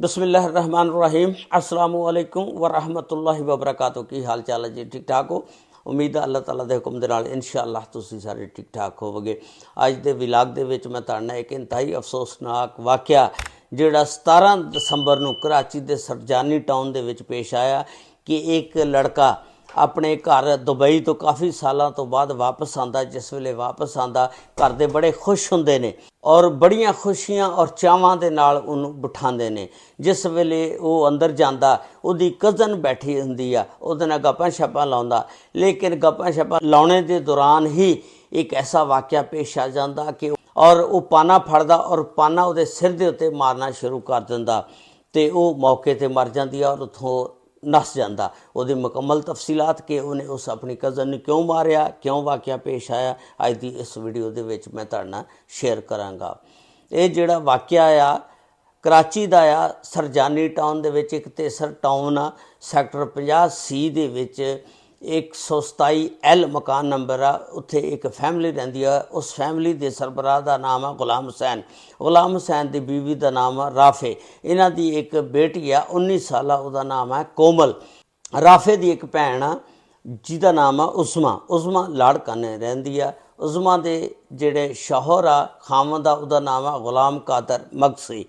बिस्मिल्लाहिर्रहमानिर्रहीम अस्सलामु अलैकुम वरहमतुल्लाहि वबरकातुहू। की हाल चाल है जी? ठीक ठाक हो? उम्मीद है अल्लाह ताला के हुक्म के नाल इंशाअल्लाह तुसीं सारे ठीक ठाक होवोगे। अज के विलाग दे विच मैं तुहाडे नाल एक इंतहाई अफसोसनाक वाक़या जिहड़ा 17 दसंबर नूं कराची के सरजानी टाउन दे विच पेश आया कि एक लड़का अपने घर दुबई तो काफ़ी सालों तो बाद वापस आंदा। जिस वेले वापस आंदा घर दे बड़े खुश हुंदे ने और बड़ियां खुशियां और चावां दे नाल उहनूं बिठांदे ने। जिस वेले वो अंदर जांदा उहदी कज़न बैठी हुंदी आ, उहदे नाल गप्पां शप्पां लाउंदा, लेकिन गप्पां शप्पां लाउणे दे दौरान ही एक ऐसा वाक़या पेश आ जांदा कि और वो पाना फड़दा और पाना उहदे सिर दे उत्ते मारना शुरू कर दिंदा ते वो मौके ते मर जांदी आ और उत्थों नस जाता। वो मुकम्मल तफसीलात कि उन्हें उस अपनी कज़न ने क्यों मारिया, क्यों वाक़या पेश आया, अज की इस वीडियो दे विच मैं तुहाडे नाल शेयर करांगा। ये जिहड़ा वाक़या आ कराची दा आ, सरजानी टाउन दे विच एक तेसर टाउन आ, सैक्टर 50C दे विच 127 L मकान नंबर आ। उत्थे एक फैमिली रहिंदी आ। उस फैमिली के सरबराह का नाम है गुलाम हुसैन। गुलाम हुसैन की बीवी का नाम है राफे। इन्हां दी एक बेटी आ 19 साला, उहदा नाम है कोमल। राफे की एक भैन आ जिहदा नाम है उस्मा। उस्मा लाड़काने रहिंदी आ। उस्मा दे जिहड़े शौहर आ खामद आ, उहदा नाम है गुलाम कादर मगसी।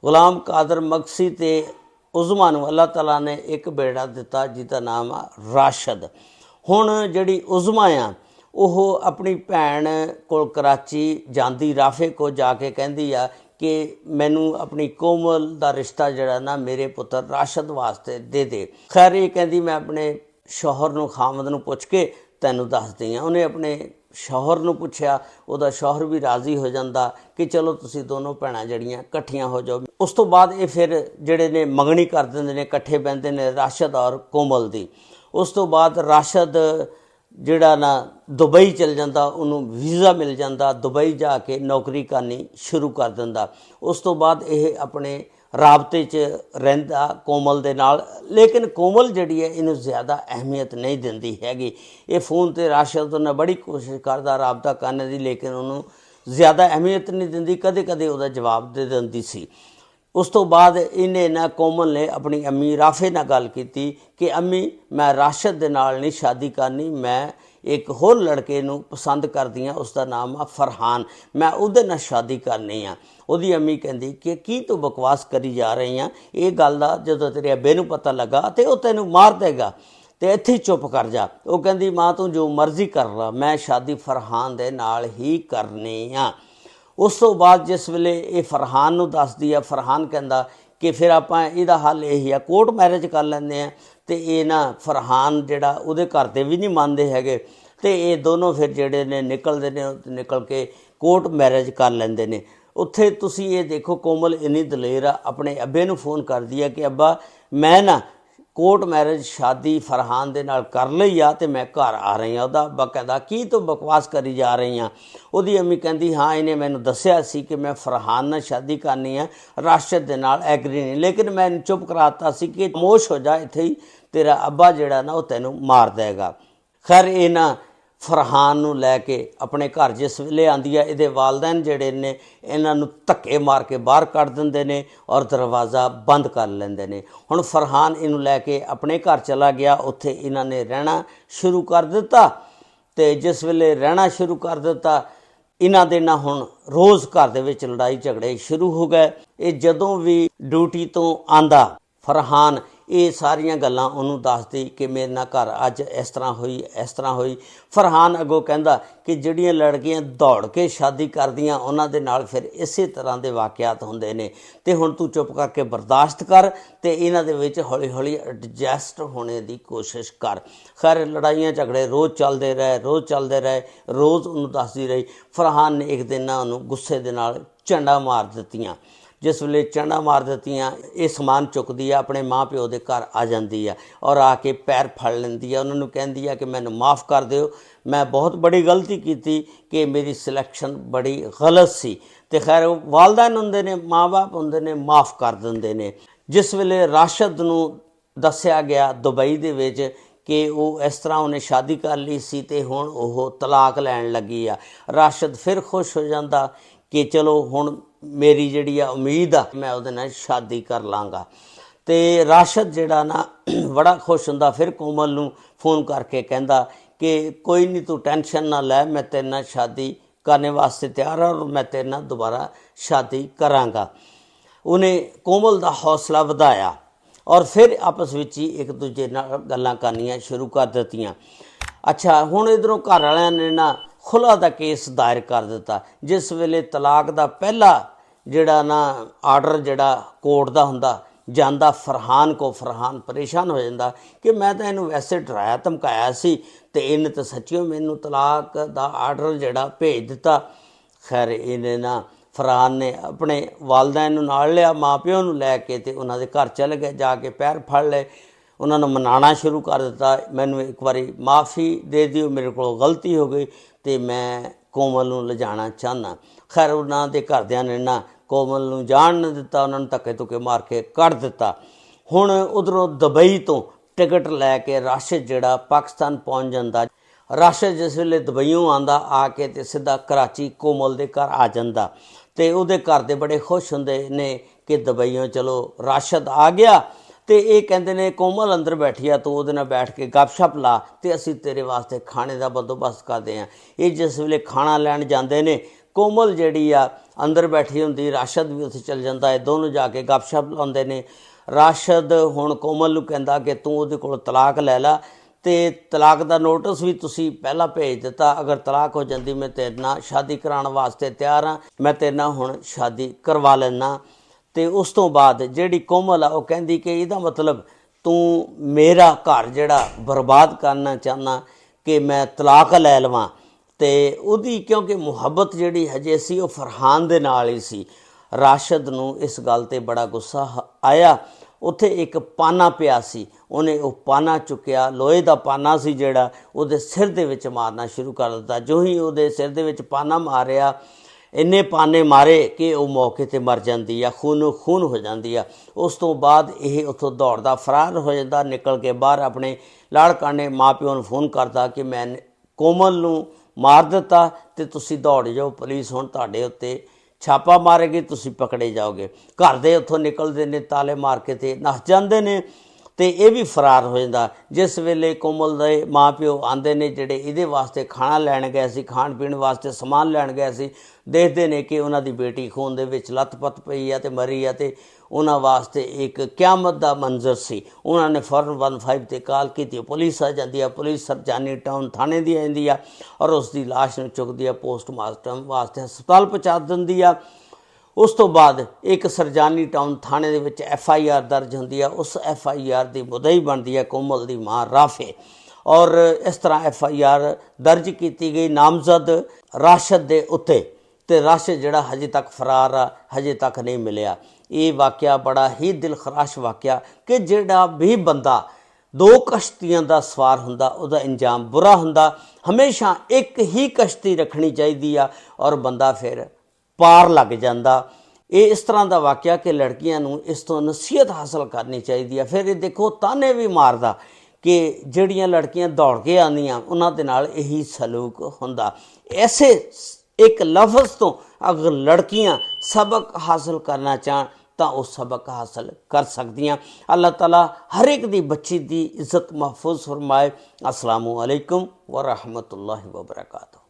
गुलाम कादर मगसी ते उस्मा नूं अल्लाह ताला ने एक बेड़ा दिता जिसका नाम आ राशद। हुण जिहड़ी उस्मा आ वो अपनी भैन कोल कराची जांदी, राफे को जाके कहंदी आ कि मैनू अपनी कोमल का रिश्ता जिहड़ा ना मेरे पुत्र राशद वास्ते दे दे। खैर ये कहंदी मैं अपने शौहर नूं खामद नूं पुछ के तैनूं दसदी आ। उन्हें अपने शौहर नूं पुछया, उहदा शौहर भी राज़ी हो जाता कि चलो तुसीं दोनों भैणां जड़ियां कट्ठियां हो जाओ। उस तो बाद ये फिर जिहड़े ने मंगनी कर दिंदे ने, कट्ठे बहिंदे ने राशद और कोमल दी। उस तो बाद राशद जिहड़ा ना दुबई चल जाता, उन्होंने वीज़ा मिल जाता, दुबई जाके नौकरी करनी शुरू कर दिंदा। उस तो बाद ये अपने राबते च रहिंदा कोमल दे नाल, लेकिन कोमल जिहड़ी है इनू ज़्यादा अहमियत नहीं दिंदी हैगी। ये फ़ोन ते राशद ने बड़ी कोशिश करदा राबता करने की, लेकिन उन्होंने ज़्यादा अहमियत नहीं दिंदी, कदे कदे उहदा जवाब दे दिंदी सी। उस तो बाद इन्हें ना कोमल ने अपनी अम्मी राफे नाल गल कीती कि अम्मी मैं राशद दे नाल नहीं शादी करनी, मैं एक होर लड़के नूं पसंद करदी हाँ, उसका नाम आ फरहान, मैं उहदे नाल शादी करनी आ। उहदी अम्मी कहंदी कि की तू बकवास करी जा रही हाँ, ये गल दा जदों तेरे अब्बे नूं पता लगा तो वह तैनूं मार देगा, तो इत्थे ही चुप कर जा। वो कहंदी मां तू जो मर्जी कर ला, मैं शादी फरहान दे नाल ही करनी आ। उस तो बाद जिस वेले ये फरहान नूं दसदी आ, फरहान कहंदा कि फिर आपां इहदा हल यही आ कोर्ट मैरिज कर लैंदे आ। तो ये ना फरहान जिहड़ा उहदे घर दे भी नहीं मानदे हैगे, तो ये दोनों फिर जिहड़े ने निकलदे ने, निकल के कोर्ट मैरिज कर लैंदे ने। उत्थे तुसीं ये देखो कोमल इन्नी दलेर आ, अपने अब्बे नूं फोन करदी आ कि अब्बा मैं ना कोर्ट मैरिज शादी फरहान दे नाल कर लई आ ते मैं घर आ रही हाँ। उहदा अब्बा कहंदा की तू बकवास करी जा रही हाँ। उहदी अम्मी कहंदी हाँ इन्हें मैनूं दस्सिया सी कि मैं फरहान नाल शादी करनी है, राशद दे नाल एग्री नहीं, लेकिन मैं चुप कराता सी कि खामोश हो जा, इत्थे ही तेरा अब्बा जिहड़ा ना वो तैनूं मार देगा। खैर ये ना फरहान नूं लैके अपने घर जिस वेले आंदी है, इहदे वालदैन जिहड़े ने इन्हां नूं धक्के मार के बाहर कढ दिंदे ने और दरवाज़ा बंद कर लैंदे ने। हुण फरहान इनू लैके अपने घर चला गया, उत्थे इन्हां ने रहना शुरू कर दिता। ते जिस वेले रहना शुरू कर दिता, इन्हां दे नाल हुण रोज़ घर दे विच लड़ाई झगड़े शुरू हो गए। ये जदों भी ड्यूटी तो आंदा फरहान ये सारियां गल्लां उन्होंने दसदी कि मेरे नाल घर अज इस तरह हुई, इस तरह हुई। फरहान अगों कहंदा कि जिहड़ियां लड़कियां दौड़ के शादी करदियां उन्हां दे नाल फिर इसे तरह के वाक़यात हुंदे ने, ते हुण तू चुप करके बर्दाश्त कर ते इन्हां दे विच हौली हौली एडजस्ट होने की कोशिश कर। खैर लड़ाइयां झगड़े रोज़ चलते रहे, रोज़ चलते रहे, रोज़ उन्होंने दसदी रही। फरहान ने एक दिन ना उन्होंने गुस्से दे नाल झंडा मार दित्तियां। जिस वेले झंडा मार दित्तियां, ये समान चुकदी है अपने माँ प्यो के घर आ जाती है और आके पैर फड़ लैंदी है। उन्होंने कहती है कि मैनू माफ़ कर दिओ, मैं बहुत बड़ी गलती की कि मेरी सिलैक्शन बड़ी गलत सी। तो खैर वालदैन हुंदे ने, माँ बाप हुंदे ने, माफ़ कर दिंदे ने। जिस वेले राशद नूं दस्सिया गया दुबई दे विच कि वो इस तरह उन्हें शादी कर ली सी ते हुण ओह तलाक लैण लगी आ, राशद फिर खुश हो जाता कि चलो हुण मेरी जिहड़ी आ उम्मीद आ मैं उहदे नाल शादी कर लांगा। तो राशिद जिहड़ा ना बड़ा खुश हुंदा, फिर कोमल नूं फोन करके कहंदा कि कोई नहीं तू टेंशन ना लै, मैं तेरे नाल शादी करने वास्ते तैयार हाँ और मैं तेरे नाल दोबारा शादी करांगा। उन्हें कोमल का हौसला वधाया और फिर आपस में ही एक दूजे नाल गल्लां करनियां शुरू कर दित्तियां। अच्छा, हुण इधरों घर वालियां ने ना खुला दा केस दायर कर दिता। जिस वेले तलाक दा पहला जिहड़ा ना आर्डर जिहड़ा कोर्ट दा हुंदा ਜਾਂਦਾ फरहान को, फरहान परेशान हो जाता कि मैं तो इनू वैसे डराया धमकाया सी ते इन्हें तो सच्चियों मैनू तलाक दा आर्डर जिहड़ा भेज दिता। खैर इन्हें ना फरहान ने अपने वालदैन नूं नाल लिया, माँ प्यो नूं लैके ते उन्हां दे घर चले गए, जाके पैर फड़ ले, उन्होंने मनाना शुरू कर दिता, मैनू एक बारी माफ़ी दे दिओ, मेरे को गलती हो गई तो मैं कोमल नूं लिजाना चाहना। खैर उन्हां दे घरदियां ने ना कोमल नूं जाण नहीं दिता, उन्होंने धक्के धुक्के मार के कढ़ दिता। हुण उधरों दुबई तो टिकट लैके राशिद जिहड़ा पाकिस्तान पहुँच जाता। राशिद जिस वेले दुबईयों आंदा आके ते सीधा कराची कोमल दे घर आ जाता ते उहदे घर दे बड़े खुश हुंदे ने कि दुबईयों चलो राशिद आ गया। तो ये कहते ने कोमल अंदर बैठी आ, तू उहदे नाल बैठ के गपशप ला ते असीं तेरे वास्ते खाने का बंदोबस्त करते हैं। ये जिस वेले खाना लैण जाते ने, कोमल जिहड़ी आ अंदर बैठी हुंदी, राशिद भी उत्थे चल जाता है, दोनों जाके गपशप लाउंदे ने। राशिद हुण कोमल नूं कहंदा कि तू उहदे कोल तलाक लै ला ते तलाक दा नोटिस भी तुसीं पहलां भेज दिता, अगर तलाक हो जाती मैं तेरे नाल शादी कराउण वास्ते तैयार हाँ, मैं तेरे नाल हुण शादी करवा लैना। तो उस तो बाद जिहड़ी कोमल आ वो कहंदी कि इहदा मतलब तू मेरा घर जिहड़ा बर्बाद करना चाहना कि मैं तलाक लै लवां। तो उहदी क्योंकि मुहब्बत जिहड़ी हजे सी वो फरहान दे नाल ही सी। राशिद नूं इस गल ते बड़ा गुस्सा आया। उत्थे एक पाना पिया सी, उन्हें वो पाना चुक्या, लोहे का पाना सी जिहड़ा उहदे सिर दे विच मारना शुरू कर दिता। जो ही उहदे सिर दे विच पाना मारिया, इन्ने पाने मारे कि वो मौके ते मर जाती है, खूनो खून हो जाती है। उस तो बाद ये उत्थों दौड़दा फरार हो जाता, निकल के बाहर अपने लाड़काने माँ प्यो नूं फोन करता कि मैं कोमल नूं मार दिता ते तुसीं दौड़ जाओ, पुलिस हुण तुहाडे उत्ते छापा मारेगी, तुसीं पकड़े जाओगे। घर दे उत्थों निकलते ने, ताले मार के ते नस जाते ने तो ये भी फरार हो जाता। जिस वेले कोमल दे माँ प्यो आंदे ने जिहड़े इहदे वास्ते खाना लैण गए सी, खाण पीण वास्ते समान लैण गए सी, देखते ने कि उन्हां दी बेटी खून दे विच लथपथ पई है ते मरी है ते उन्हां वास्ते एक क्यामत दा मंजर सी। उन्होंने फौरन 15 ते कॉल की, पुलिस आ जाती है, पुलिस सरजानी टाउन थाने दी आ जाती है और उसकी लाश नूं चुकदी है, पोस्टमार्टम वास्ते हस्पताल पहुँचा दिंदी है। उस तो बाद एक सरजानी टाउन थाने दे विच FIR दर्ज होंदी है। उस FIR की मुदई बनती है कोमल की माँ राफे और इस तरह FIR दर्ज की गई नामजद राशिद दे उत्ते ते राशिद जिहड़ा हजे तक फरार आ, हजे तक नहीं मिलिया। ये वाक़या बड़ा ही दिल खराश वाक़या कि जिहड़ा भी बंदा दो कश्तियां दा सवार हुंदा उहदा अंजाम बुरा हुंदा। हमेशा एक ही कश्ती रखनी चाहिदी आ और बंदा फिर पार लग जाता। ये इस तरह का वाक़या कि लड़कियां नूं इस तो नसीहत हासिल करनी चाहिए। फिर ये देखो ताने भी मारदा कि जिहड़ियां लड़कियां दौड़ के आंदियां उन्हां दे नाल यही सलूक हुंदा। ऐसे एक लफ्ज़ तो अगर लड़कियां सबक हासिल करना चाहन तो वह सबक हासिल कर सकदियां। अल्लाह ताला हर एक दी बच्ची दी इज़्ज़त महफूज फरमाए। अस्सलामु अलैकुम व रहमतुल्लाहि व बरकातहू।